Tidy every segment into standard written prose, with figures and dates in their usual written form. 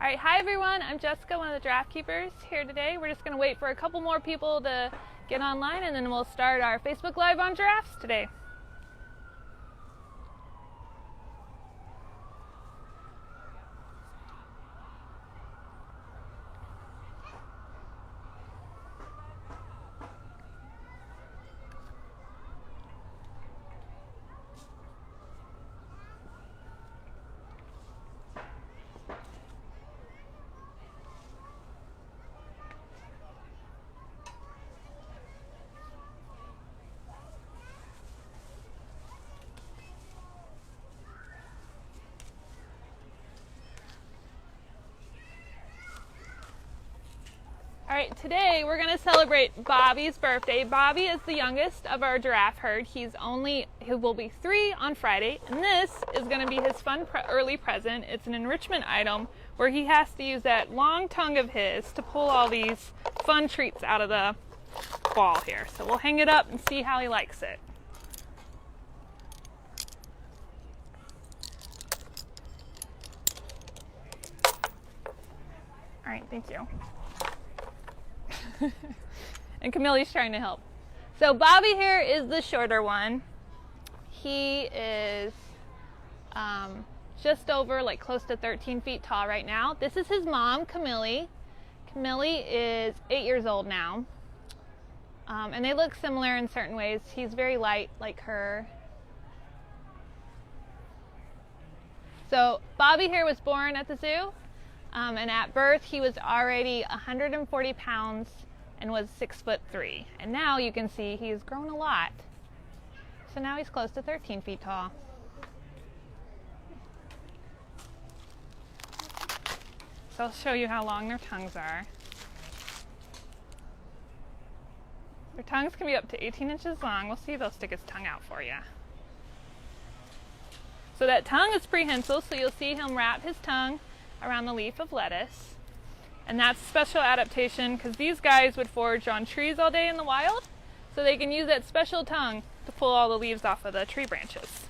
All right, hi everyone. I'm Jessica, one of the giraffe keepers here today. We're just going to wait for a couple more people to get online and then we'll start our Facebook Live on giraffes today. All right, today we're going to celebrate Bobbie's birthday. Bobbie is the youngest of our giraffe herd. He will be 3 on Friday, and this is going to be his fun early present. It's an enrichment item where he has to use that long tongue of his to pull all these fun treats out of the ball here. So we'll hang it up and see how he likes it. All right, thank you. And Camille's trying to help. So Bobbie here is the shorter one. He is just over, like, close to 13 feet tall right now. This is his mom, Camille. Camille is 8 years old now. And they look similar in certain ways. He's very light like her. So Bobbie here was born at the zoo. And at birth he was already 140 pounds and was 6'3". And now you can see he's grown a lot. So now he's close to 13 feet tall. So I'll show you how long their tongues are. Their tongues can be up to 18 inches long. We'll see if they'll stick his tongue out for you. So that tongue is prehensile, so you'll see him wrap his tongue around the leaf of lettuce. And that's a special adaptation because these guys would forage on trees all day in the wild, so they can use that special tongue to pull all the leaves off of the tree branches.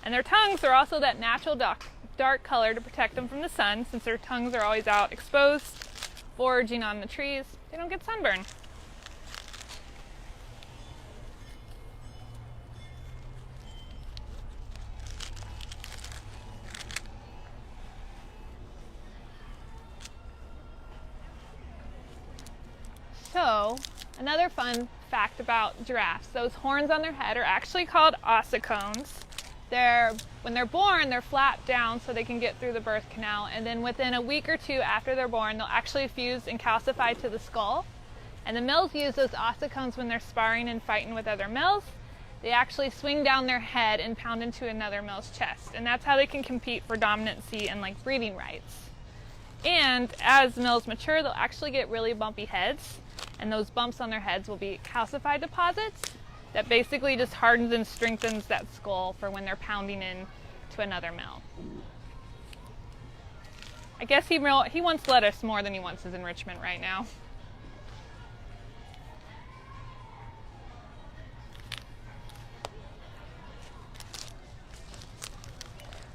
And their tongues are also that natural dark color to protect them from the sun, since their tongues are always out exposed, foraging on the trees. They don't get sunburned. So, another fun fact about giraffes, those horns on their head are actually called ossicones. When they're born, they're flapped down so they can get through the birth canal, and then within a week or two after they're born, they'll actually fuse and calcify to the skull. And the males use those ossicones when they're sparring and fighting with other males. They actually swing down their head and pound into another male's chest, and that's how they can compete for dominancy and, like, breeding rights. And as males mature, they'll actually get really bumpy heads. And those bumps on their heads will be calcified deposits that basically just hardens and strengthens that skull for when they're pounding in to another male. I guess he wants lettuce more than he wants his enrichment right now.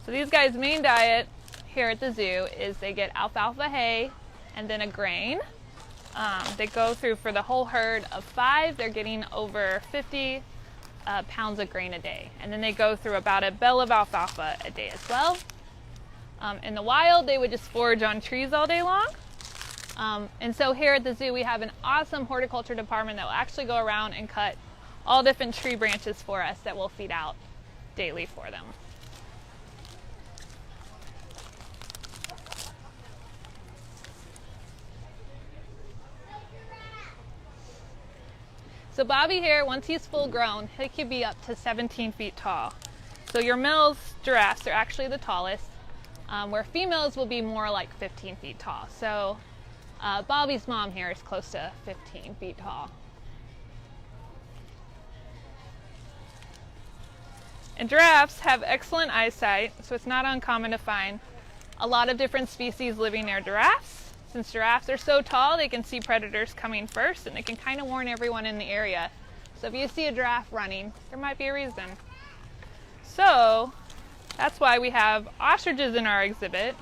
So these guys' main diet here at the zoo is they get alfalfa hay and then a grain. They go through, for the whole herd of 5, they're getting over 50 pounds of grain a day. And then they go through about a bale of alfalfa a day as well. In the wild, they would just forage on trees all day long. And so here at the zoo, we have an awesome horticulture department that will actually go around and cut all different tree branches for us that we'll feed out daily for them. So Bobbie here, once he's full grown, he could be up to 17 feet tall. So your male's giraffes are actually the tallest, where females will be more like 15 feet tall. So Bobbie's mom here is close to 15 feet tall. And giraffes have excellent eyesight, so it's not uncommon to find a lot of different species living near giraffes. Since giraffes are so tall, they can see predators coming first, and they can kind of warn everyone in the area. So if you see a giraffe running, there might be a reason. So that's why we have ostriches in our exhibit.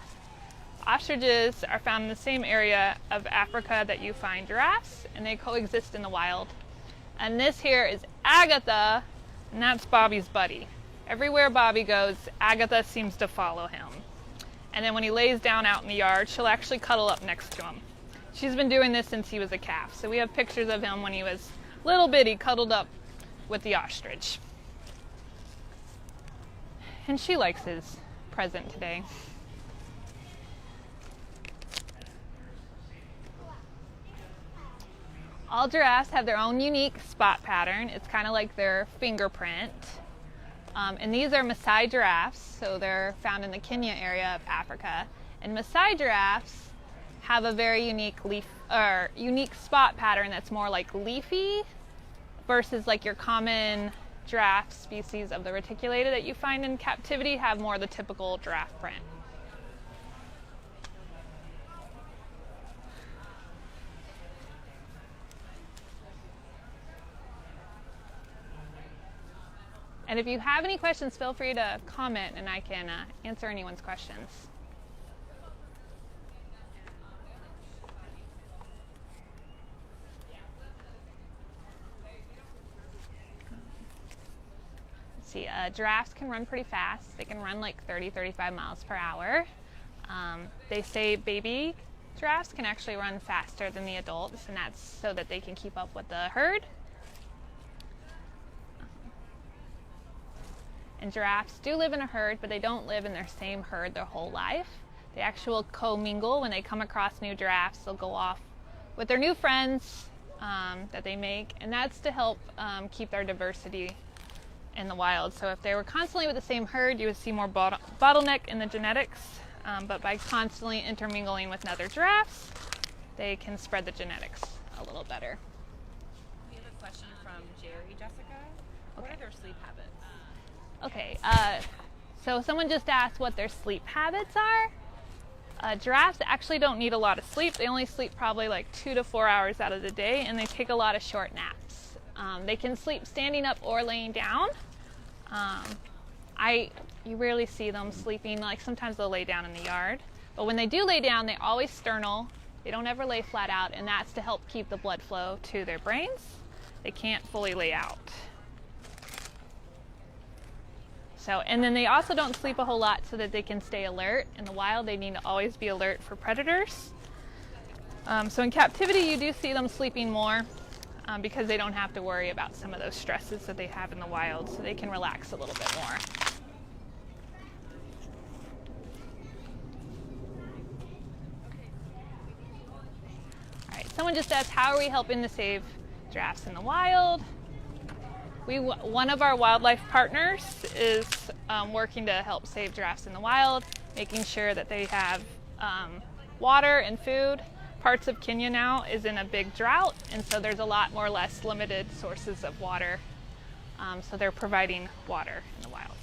Ostriches are found in the same area of Africa that you find giraffes, and they coexist in the wild. And this here is Agatha, and that's Bobbie's buddy. Everywhere Bobbie goes, Agatha seems to follow him. And then when he lays down out in the yard, she'll actually cuddle up next to him. She's been doing this since he was a calf. So we have pictures of him when he was little bitty, cuddled up with the ostrich. And she likes his present today. All giraffes have their own unique spot pattern. It's kind of like their fingerprint. And these are Masai giraffes, so they're found in the Kenya area of Africa. And Masai giraffes have a very unique unique spot pattern that's more like leafy versus like your common giraffe species of the reticulated that you find in captivity have more of the typical giraffe print. And if you have any questions, feel free to comment and I can answer anyone's questions. Let's see, giraffes can run pretty fast. They can run like 30-35 miles per hour. They say baby giraffes can actually run faster than the adults, and that's so that they can keep up with the herd. And giraffes do live in a herd, but they don't live in their same herd their whole life. They actually commingle. When they come across new giraffes, they'll go off with their new friends that they make, and that's to help keep their diversity in the wild. So if they were constantly with the same herd, you would see more bottleneck in the genetics, but by constantly intermingling with other giraffes, they can spread the genetics a little better. We have a question from Jerry, Jessica. What are their sleep habits? Okay, so someone just asked what their sleep habits are. Giraffes actually don't need a lot of sleep. They only sleep probably like 2 to 4 hours out of the day, and they take a lot of short naps. They can sleep standing up or laying down. You rarely see them sleeping, like sometimes they'll lay down in the yard. But when they do lay down, they're always sternal. They don't ever lay flat out, and that's to help keep the blood flow to their brains. They can't fully lay out. So, and then they also don't sleep a whole lot so that they can stay alert. In the wild, they need to always be alert for predators. So in captivity, you do see them sleeping more because they don't have to worry about some of those stresses that they have in the wild, so they can relax a little bit more. All right, someone just asked, how are we helping to save giraffes in the wild? One of our wildlife partners is working to help save giraffes in the wild, making sure that they have water and food. Parts of Kenya now is in a big drought, and so there's a lot more less limited sources of water. So they're providing water in the wild.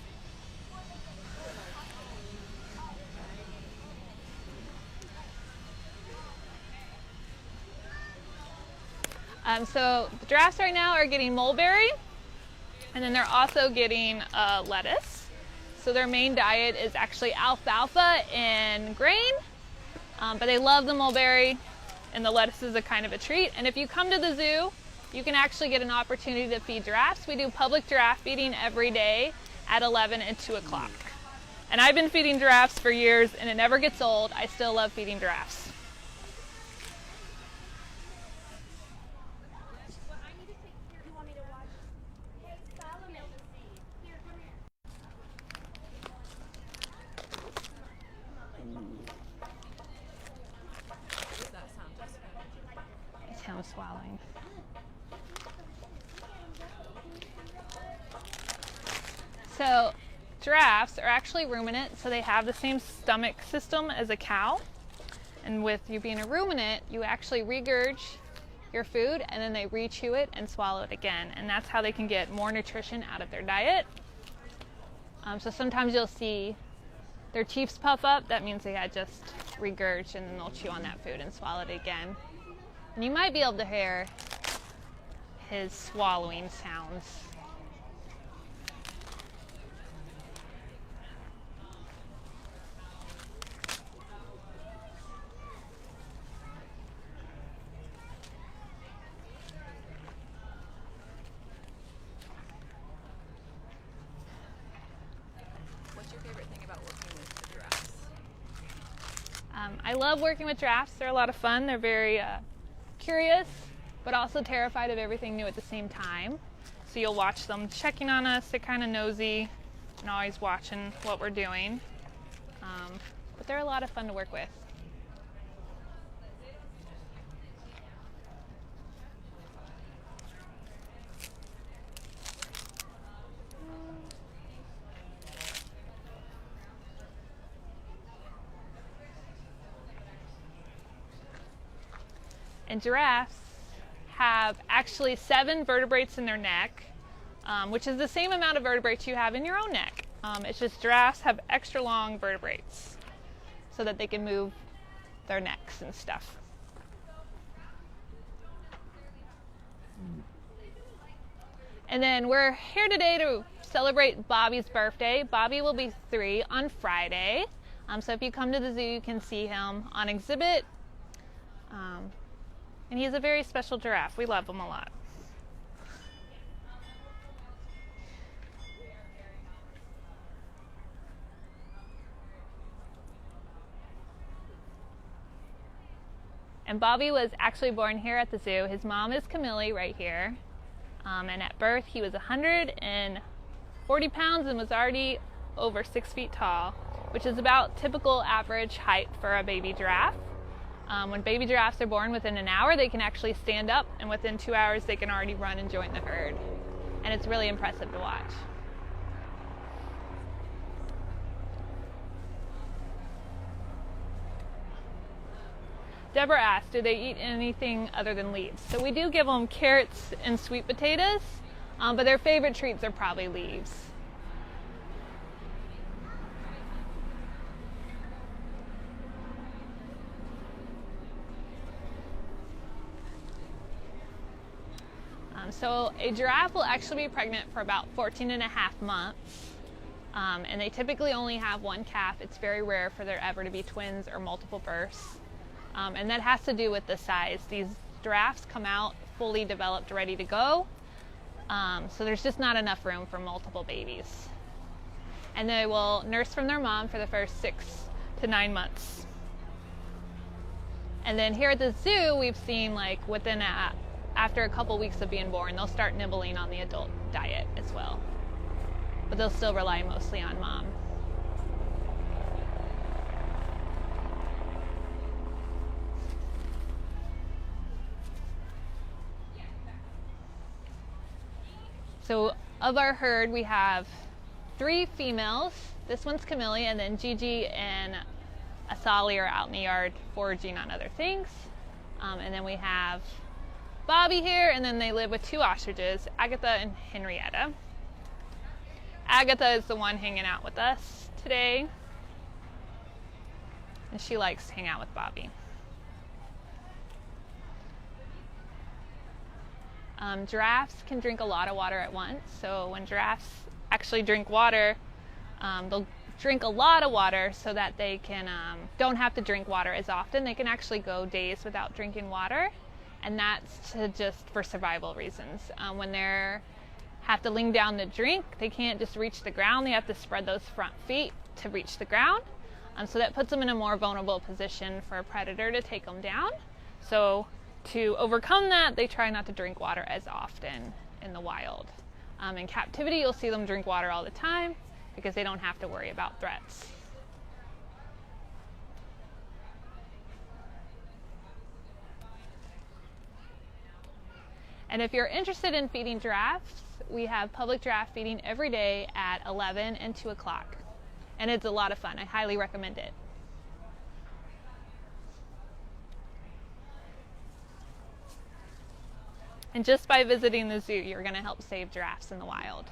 So the giraffes right now are getting mulberry. And then they're also getting lettuce. So their main diet is actually alfalfa and grain, but they love the mulberry, and the lettuce is a kind of a treat. And if you come to the zoo, you can actually get an opportunity to feed giraffes. We do public giraffe feeding every day at 11 and 2 o'clock. And I've been feeding giraffes for years, and it never gets old. I still love feeding giraffes. Him swallowing. So giraffes are actually ruminants, so they have the same stomach system as a cow. And with you being a ruminant, you actually regurge your food and then they re-chew it and swallow it again. And that's how they can get more nutrition out of their diet. So sometimes you'll see their teeth puff up. That means they had just regurged, and then they'll chew on that food and swallow it again. And you might be able to hear his swallowing sounds. I love working with giraffes. They're a lot of fun. They're very curious, but also terrified of everything new at the same time. So you'll watch them checking on us. They're kind of nosy and always watching what we're doing. But they're a lot of fun to work with. And giraffes have actually 7 vertebrates in their neck, which is the same amount of vertebrates you have in your own neck. It's just giraffes have extra long vertebrates so that they can move their necks and stuff. And then we're here today to celebrate Bobbie's birthday. Bobbie will be 3 on Friday. So if you come to the zoo, you can see him on exhibit. And he's a very special giraffe. We love him a lot. And Bobbie was actually born here at the zoo. His mom is Camille right here. And at birth, he was 140 pounds and was already over 6 feet tall, which is about typical average height for a baby giraffe. When baby giraffes are born, within an hour, they can actually stand up, and within 2 hours, they can already run and join the herd. And it's really impressive to watch. Deborah asked, do they eat anything other than leaves? So we do give them carrots and sweet potatoes, but their favorite treats are probably leaves. So a giraffe will actually be pregnant for about 14 and a half months. And they typically only have 1 calf. It's very rare for there ever to be twins or multiple births. And that has to do with the size. These giraffes come out fully developed, ready to go. So there's just not enough room for multiple babies. And they will nurse from their mom for the first 6 to 9 months. And then here at the zoo, we've seen like after a couple weeks of being born, they'll start nibbling on the adult diet as well. But they'll still rely mostly on mom. So of our herd, we have 3 females. This one's Camille, and then Gigi and Asali are out in the yard foraging on other things. And then we have Bobbie here, and then they live with 2 ostriches, Agatha and Henrietta. Agatha is the one hanging out with us today, and she likes to hang out with Bobbie. Giraffes can drink a lot of water at once, so when giraffes actually drink water, they'll drink a lot of water so that they can don't have to drink water as often. They can actually go days without drinking water, and that's just for survival reasons. When they have to lean down to drink, they can't just reach the ground. They have to spread those front feet to reach the ground. So that puts them in a more vulnerable position for a predator to take them down. So to overcome that, they try not to drink water as often in the wild. In captivity, you'll see them drink water all the time because they don't have to worry about threats. And if you're interested in feeding giraffes, we have public giraffe feeding every day at 11 and 2 o'clock. And it's a lot of fun. I highly recommend it. And just by visiting the zoo, you're going to help save giraffes in the wild.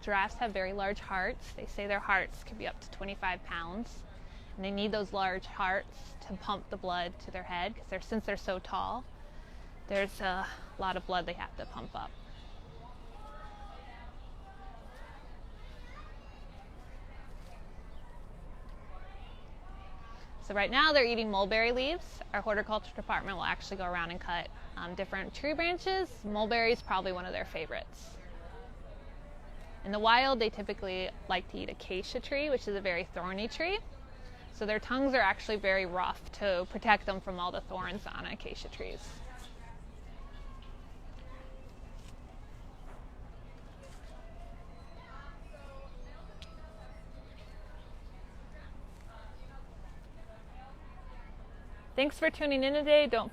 Giraffes have very large hearts. They say their hearts can be up to 25 pounds. And they need those large hearts to pump the blood to their head, because since they're so tall, there's a lot of blood they have to pump up. So right now they're eating mulberry leaves. Our horticulture department will actually go around and cut different tree branches. Mulberry is probably one of their favorites. In the wild, they typically like to eat acacia tree, which is a very thorny tree. So their tongues are actually very rough to protect them from all the thorns on acacia trees. Thanks for tuning in today. Don't forget